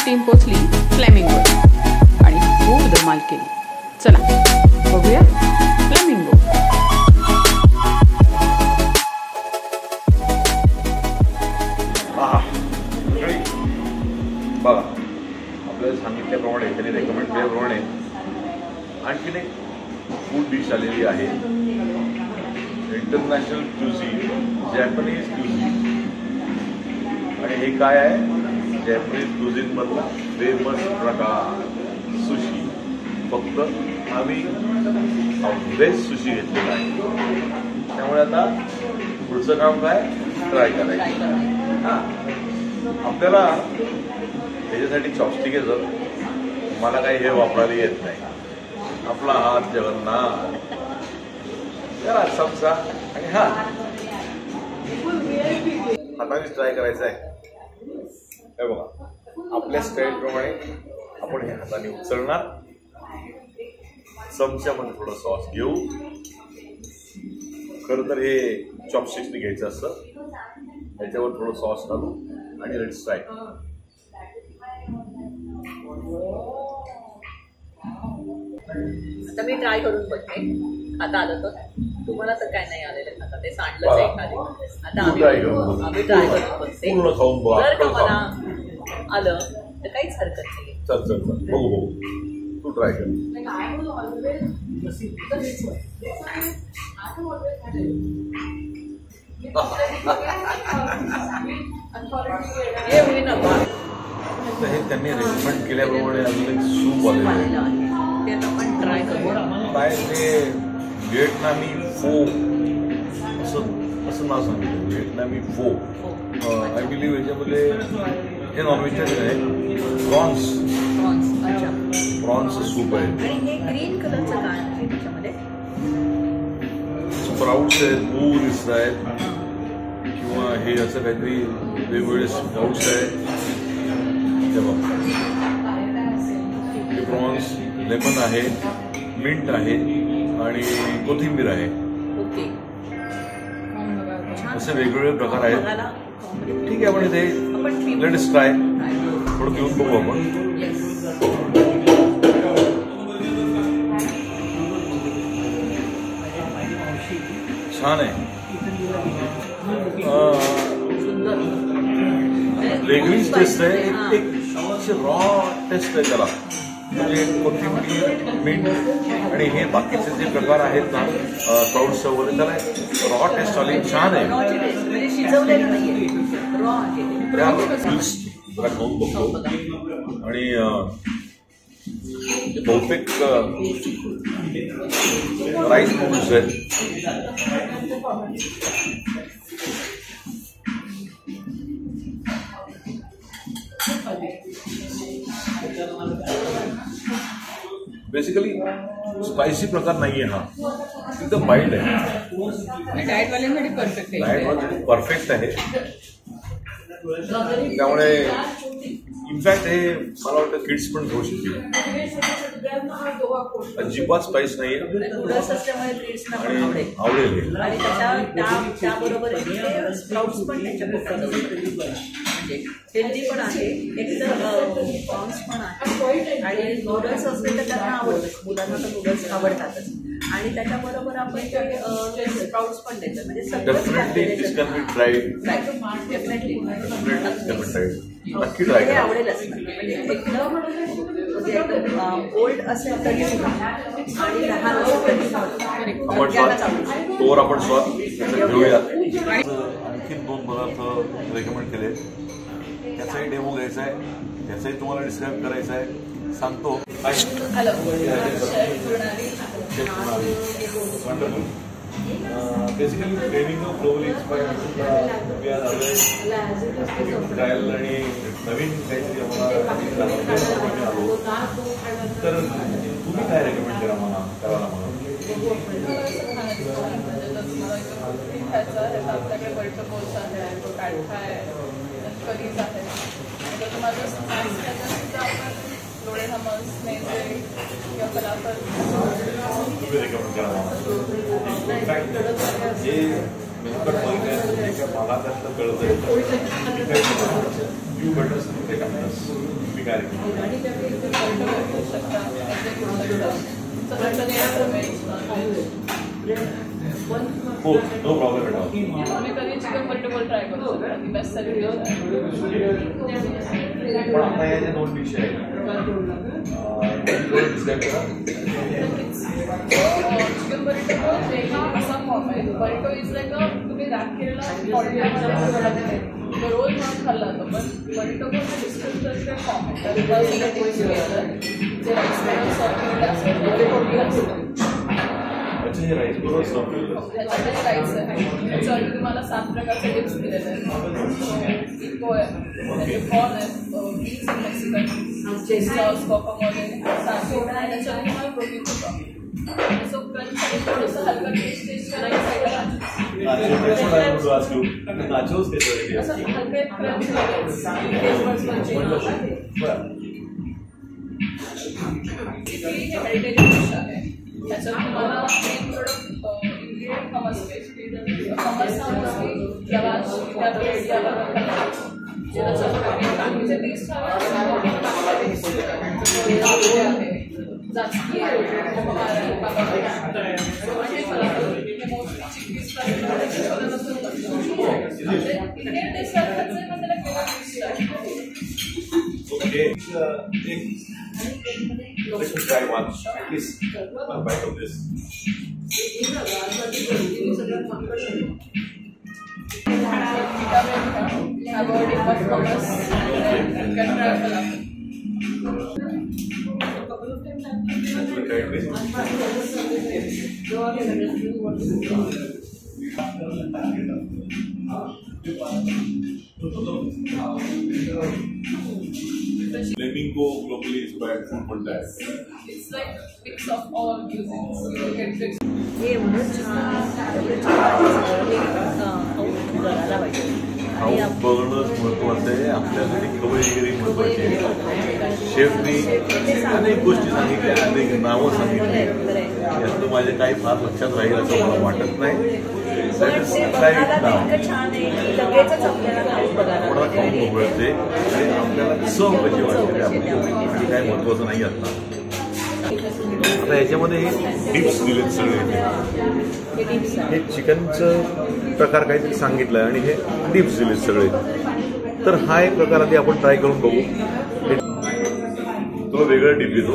Team पोचली फ्लेमिंगोवर आणि खूप धमाल केली. चला बघूया फ्लेमिंगो. बघा आपल्याला सांगितल्याप्रमाणे त्यांनी रेकमेंड केल्याप्रमाणे आणखीन एक फूड डिश आलेली आहे. International cuisine, Japanese cuisine. आणि हे काय आहे? जॅपनीज क्युझिन मधला फेमस प्रकार सुशी. फक्त आम्ही व्हेज सुशी घेतलेला आहे. त्यामुळे आता पुढचं काम काय? ट्राय करायचं. हां, आपल्याला त्याच्यासाठी चॉपस्टिक आहे. जर मला काही हे वापरायला येत नाही. आपला हात जगन्नाथ जरा समजा आणि हा हातानेच ट्राय करायचा आहे. हे बघा, आपल्या स्टाईल प्रमाणे आपण हे हाताने उचलणार. चमच्यामध्ये थोडं सॉस घेऊ. खरं तर हे चॉपस्टिक्सने घ्यायचं असतं. त्याच्यावर थोडं सॉस घालू आणि लेट्स ट्राय. आता मी ट्राय करून बघते. आता आलं तर तुम्हाला तर काय नाही आलेलं. आता ते सांडलंच आहे खाली. आता आम्ही ट्राय करून बघते. जर का मला आलं तर काहीच हरकत नाही. चल चल बघू बघू. तू ट्राय कर. हे होईना बा. हे त्यांनी रेकमेंड केल्याप्रमाणे अजून एक सूप आलेलं आहे. ते आता आपण ट्राय करू. काय ते व्हिएटनामी फो असं नाव सांगितलं. व्हिएटनामी फो. आय बिलीव्ह याच्यामध्ये हे नॉनव्हेजिटेरियन आहे. प्रॉन्स. अच्छा, प्रॉन्सचं सूप आहे. आणि हे ग्रीन कलरचं काय आहे त्याच्यामध्ये? स्प्राउट्स आहेत, मूग दिसत आहेत, किंवा हे असं काहीतरी वेगवेगळे स्प्राउट्स आहेत. हे बघा, हे प्रॉन्स, लेमन आहे, मिंट आहे आणि कोथिंबीर आहे. ओके, असे वेगवेगळे प्रकार आहेत. ठीक आहे, आपण इथे लेट्स ट्राय थोडं घेऊन बघू आपण. छान आहे. वेगळीच टेस्ट आहे. एक रॉ टेस्ट आहे त्याला. म्हणजे कोथिंबीर, मीठ आणि हे बाकीचे जे प्रकार आहेत ना, स्प्राउट्स वगैरे, त्याला रॉ टेस्ट आली. छान आहे. जरा खाऊन बघतो. आणि बहुतेक राईस नूडल्स आहेत. बेसिकली स्पायसी प्रकार नाहीये हा. एकदम माइल्ड आहे. डाएट वाल्यांसाठी परफेक्ट आहे. डाएट वाल्यांसाठी परफेक्ट आहे. त्यामुळे इनफॅक्ट हे मला वाटतं किड्स पण घेऊ शकतील. अजिबात स्पाइस नाहीये. नूडल्स असल्यामुळे किड्सना पण आवडेल. आणि त्याबरोबर स्प्राउट्स पण त्याच्या हेल्दी पण आहे. एकतर प्रॉन्स पण आहे आणि नूडल्स असले तर त्यांना आवडतं. मुलांना तर नूडल्स आवडतातच. आणि त्याच्याबरोबर आपण ते स्प्राउट्स पण देतो. म्हणजे नक्की ट्राय करा. आवडेलच. म्हणजे एकदम ओल्ड असेल तरी आणि लहान असेल तरी तोवर आपण स्वाद घेऊया. आणखी 2 पदार्थ रेकमेंड केले. त्याचाही डेमो घ्यायचा आहे. त्याचाही तुम्हाला डिस्क्राईब करायचा आहे. सांगतो. Basically training of global inspired trial आणि नवीन काहीतरी आम्हाला आलो. तर तुम्ही काय रेकमेंड करा मला करायला? आपल्याकडे बल्टपोल्स आहे, काढठा आहे, करीज आहे. तर तुम्हाला स्नॅक्स खायचं असेल तर आपण लोळे हमस, नेजे किंवा फलाफल तुम्ही रेकमेंड करा मला. हे भागात कळतं यू बटर्स ते टाकतास मी काय हो नो प्रॉब्लेम एट ऑल. तुम्ही कधी चिकन बर्टबॉल ट्राय करू शकता ती बेस्ट सर्विस पण आता या ज्या 2 डिश आहेत चिकन बर्टो हा असा फॉर्म आहे. बर्टो इज लाईक अ तुम्ही रॅप केलेला रोल म्हणून खाल्ला जातो पण बर्टो पण डिस्टन्स फॉर्म आहे. जे राईस सर्व केलेलं असतं ते रोटी असतं. अच्छा हे राईस बरोबर सर्व केलेलं असतं. त्याच्यामध्ये राईस आहे त्याच्यावरती तुम्हाला 7 प्रकारचे डिप्स दिलेले आहेत. इको आहे त्याचे कॉर्न आहे बीन्स आहे मेक्सिकन सॉस कोकोमोले सासू आणि त्याच्यावर तुम्हाला प्रोटीन होतं. सो क्रंचसाठी थोडंसं हलकं टेस्ट करायचं नाचोस असं हलके क्रंच इथली हे हेरिटेज डिश आहे. त्याच्यात तुम्हाला main product ingredient hummus paste hummus हा मोस्टली लवाश त्या ब्रेड यावर जे त्याच्यामध्ये बाकीचे टेस्ट हवे आहे जास्ती आहे इंडियन टेस्ट सारखंच आहे पण त्याला वेगळा टेस्ट आहे. Let's try one. Please, one bite of this. Flamingo globally inspired food म्हणतात. It's like mix of all cuisines. You get this. हे एवढं छान करायला पाहिजे. खाऊन बघणंच महत्वाचं आहे. आपल्यासाठी खबरगिरी महत्वाची आहे. शेफनी अनेक गोष्टी सांगितल्या अनेक नावं सांगितली यातलं माझे काही फार लक्षात राहील असं मला वाटत नाही. छान आहे लगेचच आपल्याला खाऊन बघायला कोणाला खाऊन बघते आणि आपल्याला चव कशी वाटते आणि काय महत्वाचं नाही आता. आता याच्यामध्ये हे डिप्स दिलेत सगळे. हे चिकनचं प्रकार काहीतरी सांगितलं आणि हे डिप्स दिलेत सगळे. तर हा एक प्रकार आधी आपण ट्राय करून बघू. तो वेगळं डिप येतो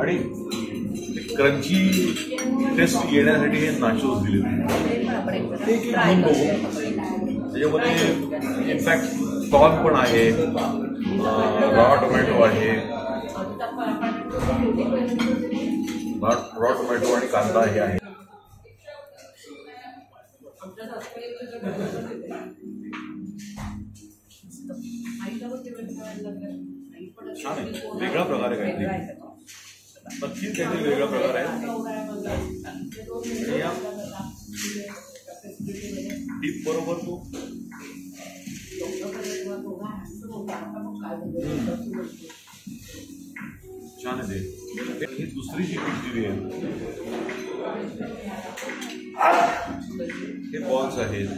आणि क्रंची टेस्ट येण्यासाठी हे नाचोस दिले ते घेऊन बघू. त्याच्यामध्ये इनफॅक्ट कॉर्न पण आहे रॉ टोमॅटो आहे रॉ टोमॅटो आणि कांदा हे आहे. छान आहे वेगळा प्रकार आहे काहीतरी नक्कीच काहीतरी वेगळा प्रकार आहे. या डीप बरोबर तो छान आहे. ते ही दुसरी जी डिश दिली आहे हे बॉल्स आहेत.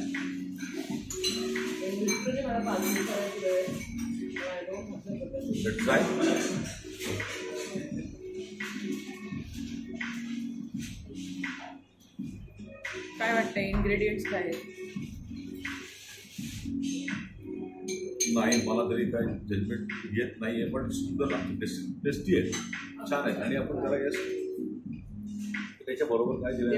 ट्राय काय वाटतंय इन्ग्रेडियंट्स काय आहेत? नाही मला तरी काय जजमेंट येत नाही आहे पण सुंदर लागतं टेस्टी आहे छान आहे. आणि आपण जरा यस त्याच्या बरोबर काय दिलं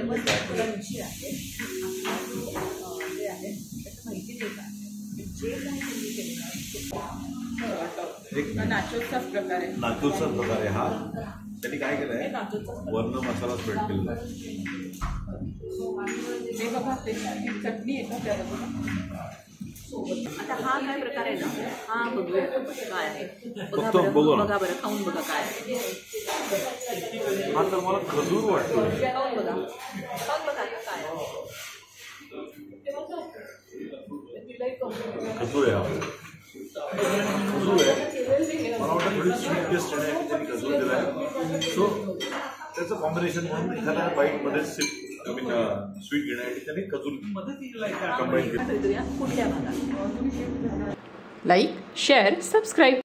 नाचोचा प्रकार आहे. नाचोचा प्रकार आहे हा. त्यांनी काय केलं आहे वर्ण मसाला स्प्रेड केलेला आहे. हे बघा ते चटणी आहे का त्याबरोबर. आता हा काय प्रकार आहे ना हा बघूया काय आहे. बघा बरं खाऊन बघा काय आहे. हा तर मला खजूर वाटतो. खाऊन बघा काय खजूर आहे खजूर आहे मला वाटतं थोडी स्वीट टेस्ट आहे त्यांनी खजूर दिला आहे. सो त्याचं कॉम्बिनेशन म्हणून एखाद्या बाईटमध्ये स्वीट घेण्यासाठी त्यांनी खजूर कंबाईन केली. कुठल्या भागात लाईक शेअर सबस्क्राईब.